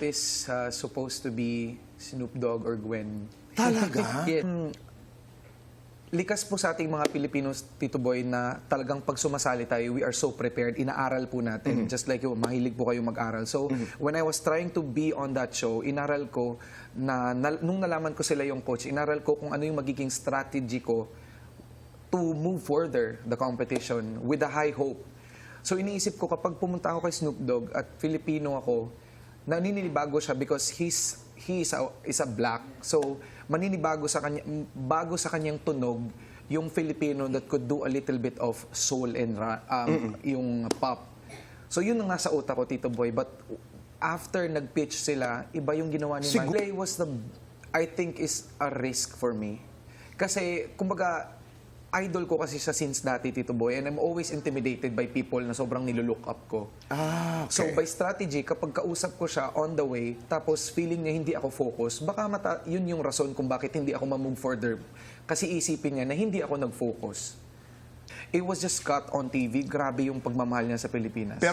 is supposed to be Snoop Dogg or Gwen. Talaga? Yeah. Likas po sa ating mga Pilipinos, Tito Boy, na talagang pag sumasali tayo, we are so prepared. Inaaral po natin. Just like you, mahilig po kayo mag-aral. So, when I was trying to be on that show, inaral ko nung nalaman ko sila yung coach, inaral ko kung ano yung magiging strategy ko to move further the competition with a high hope. So, iniisip ko kapag pumunta ako kay Snoop Dogg at Filipino ako, naninibago siya because he is a black. So, maninibago sa kanya, bago sa kanyang tunog, yung Filipino that could do a little bit of soul and yung pop. So, yun ang nasa utak ko, Tito Boy. But after nag-pitch sila, iba yung ginawa ni Mike. Play was I think, is a risk for me. Kasi, kumbaga, idol ko kasi siya since dati, Tito Boy, and I'm always intimidated by people na sobrang nilulook up ko. Okay. So by strategy, kapag kausap ko siya on the way, tapos feeling niya hindi ako focus, baka yun yung rason kung bakit hindi ako ma-move further. Kasi isipin niya na hindi ako nag-focus. It was just cut on TV. Grabe yung pagmamahal niya sa Pilipinas.